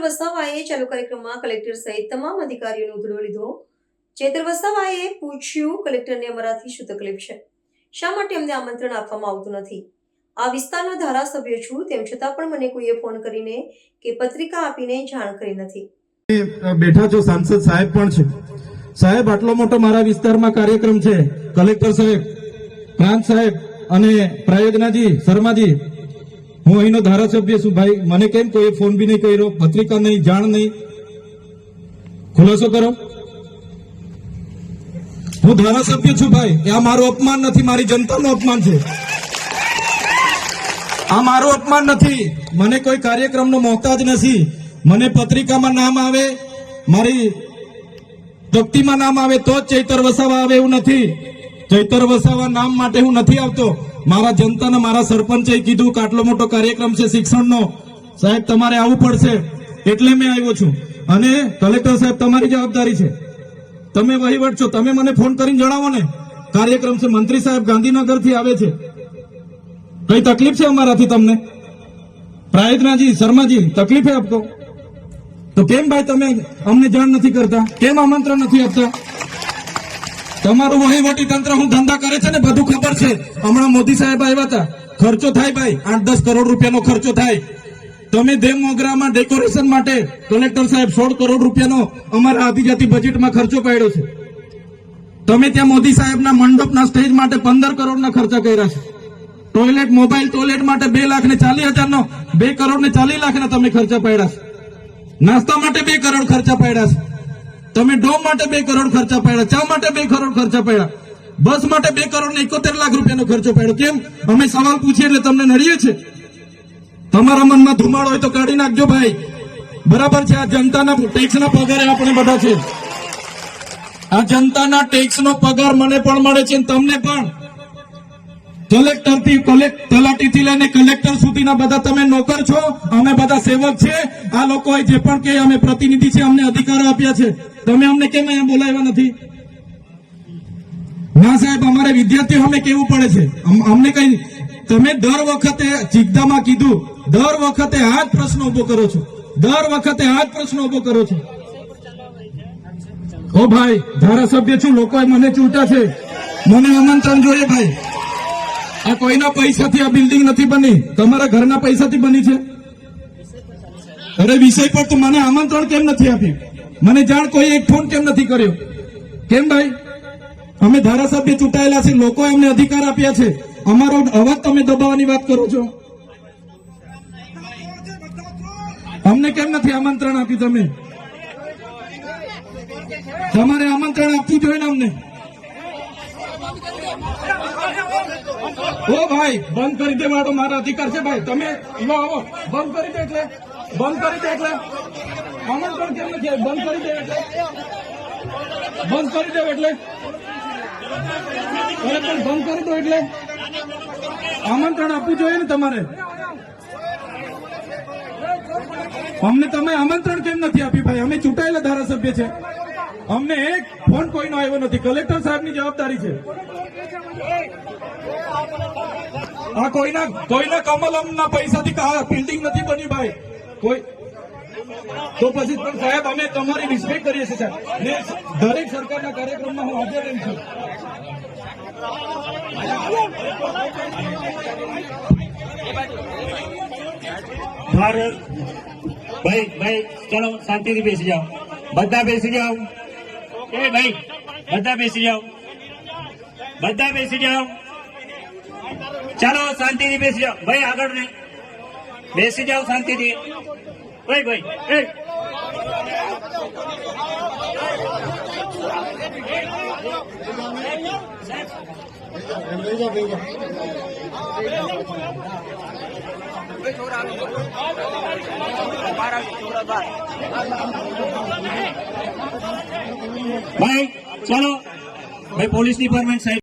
વસાવાએ ચાલુ કાર્યક્રમમાં કલેક્ટર સહિત તમામ અધિકારીઓનો ઉધડો લીધો। ચેતર વસાવાએ પૂછ્યું, કલેક્ટરને અમારાથી શું તકલીફ છે? શા માટે અમને આમંત્રણ આપવામાં આવતું નથી? આ વિસ્તારનો ધારાસભ્ય છું, તેમ છતાં પણ મને કોઈએ ફોન કરીને કે પત્રિકા આપીને જાણ કરી નથી। બેઠા છો, સાંસદ સાહેબ પણ છે। સાહેબ, આટલો મોટો મારા વિસ્તારમાં કાર્યક્રમ છે, કલેક્ટર સાહેબ, પ્રાંત સાહેબ અને પ્રયોજનાજી શર્માજી, હું અહીંનો ધારાસભ્ય છું ભાઈ, મને કેમ કોઈ ફોન બી નહીં કર્યો, પત્રિકા નહીં, જાણ નહીં, ખુલાસો કરો। હું ધારાસભ્ય છું ભાઈ, આ મારું અપમાન નથી, મારી જનતાનું અપમાન છે, આ મારું અપમાન નથી। મને કોઈ કાર્યક્રમનો મોહતાજ નથી, મને પત્રિકામાં નામ આવે, મારી તકતીમાં નામ આવે તો જ ચૈતર વસાવા આવે એવું નથી। ચૈતર વસાવા નામ માટે હું નથી આવતો। મારા જનતાને મારા સરપંચે કીધું કે આટલો મોટો કાર્યક્રમ છે શિક્ષણનો, સાહેબ તમારે આવવું પડશે, એટલે મેં આવ્યો છું। અને કલેક્ટર સાહેબ, તમારી જવાબદારી છે, તમે વહીવટ છો, તમે મને ફોન કરીને જણાવો ને કાર્યક્રમ છે। મંત્રી સાહેબ ગાંધીનગરથી આવે છે, કઈ તકલીફ છે અમારાથી તમને? પ્રાયોજનાજી શર્માજી, તકલીફ है आपको? તો કેમ ભાઈ તમે અમને જાણ નથી કરતા, કેમ આમંત્રણ નથી આપતા? તમારું વહીવટી તંત્ર હું ધંધા કરે છે ને બધું ખબર છે। હમણાં મોદી સાહેબ આવ્યા હતા, ખર્ચો થાય ભાઈ, 8-10 કરોડ રૂપિયાનો ખર્ચો થાય। તમે દેવ મોગરામાં ડેકોરેશન માટે કલેક્ટર સાહેબ 16 કરોડ રૂપિયાનો અમારા આદિજાતિ બજેટમાં ખર્ચો પાડ્યો છે। તમે ત્યાં મોદી સાહેબના મંડપના સ્ટેજ માટે 15 કરોડના ખર્ચા કર્યા છે। ટોયલેટ, મોબાઈલ ટોયલેટ માટે 2,40,000નો 2 કરોડ ને 40 લાખના તમે ખર્ચા પાડ્યા છે। નાસ્તા માટે 2 કરોડ ખર્ચા પાડ્યા છે। તમે ડોમ માટે 2 કરોડ ખર્ચા પાડ્યા, ચા માટે 2 કરોડ ખર્ચા પાડ્યા, બસ માટે 2 કરોડ ને 71 લાખ રૂપિયાનો ખર્ચો પાડ્યો। કેમ? અમે સવાલ પૂછીએ એટલે તમને નડીએ છે? તમારા મનમાં ધુમાડો હોય તો કાઢી નાખજો ભાઈ, બરાબર છે? આ જનતાના ટેક્સના પગારે આપણે બધા છે, આ જનતાના ટેક્સનો પગાર મને પણ મળે છે, તમને પણ। કલેક્ટરથી તલાટીથી લઈને કલેક્ટર સુધીના બધા તમે નોકર છો, અમે બધા સેવક છે। આ લોકોએ જે પણ કે અમે પ્રતિનિધિ છે, અમને અધિકારો આપ્યા છે, તમે અમને કેમ અહીંયા બોલાવ્યા નથી? ના સાહેબ, અમારે વિદ્યાર્થીઓ અમે કેવું પડે છે, અમને કઈ, તમે દર વખતે ચિકદામાં કીધું, દર વખતે આ જ પ્રશ્ન ઉભો કરો છો, દર વખતે આ જ પ્રશ્ન ઉભો કરો છો। ઓ ભાઈ, ધારાસભ્ય છું, લોકોએ મને ચૂંટ્યા છે, મને આમંત્રણ જોઈએ ભાઈ। આ કોઈના પૈસાથી આ બિલ્ડિંગ નથી બની, તમારા ઘરના પૈસાથી બની છે। અરે વિષય પર તો મને આમંત્રણ કેમ નથી આપ્યું? મને જાણ કોઈ એક ફોન કેમ નથી કર્યો? કેમ ભાઈ? અમે ધારાસભ્ય ચૂંટાયેલા છે, લોકોએ અમને અધિકાર આપ્યા છે, અમારો અવાજ તમે દબાવવાની વાત કરો છો। અમને કેમ નથી આમંત્રણ આપ્યું? તમે તમારે આમંત્રણ આપવું જોઈએ ને અમને। ઓ ભાઈ, બંધ કરી દેવાનો મારો અધિકાર છે ભાઈ, તમે આવો, બંધ કરી દે એટલે, બંધ કરી દે એટલે આમંત્રણ કેમ નથી? બંધ કરી દે એટલે, બંધ કરી દો એટલે, અરે પણ બંધ કરી દો એટલે આમંત્રણ આપવું જોઈએ ને તમારે। અમને તમે આમંત્રણ કેમ નથી આપ્યું ભાઈ? અમે ચૂંટાયેલા ધારાસભ્ય છે, અમને એક ફોન કોઈનો આવ્યો નથી, કલેક્ટર સાહેબની જવાબદારી છે। આ કોઈના કમલમના પૈસાથી બિલ્ડિંગ નથી બની ભાઈ, કોઈ તો પછી પણ સાહેબ અમે તમારી રિસ્પેક્ટ કરીએ છીએ સાહેબ, ને દરેક સરકારના કાર્યક્રમમાં હું હાજર રહું છું। ભાઈ ચલો શાંતિથી બેસી જાઓ, બધા બેસી જાઓ। એ ભાઈ બધા બેસી જાઓ, બધા બેસી જાઓ, ચાલો શાંતિથી બેસી જાઓ ભાઈ, આગળ નહીં, બેસી જાઓ શાંતિથી ભાઈ। ભાઈ ચલો ભાઈ, પોલીસ ડિપાર્ટમેન્ટ સાહેબ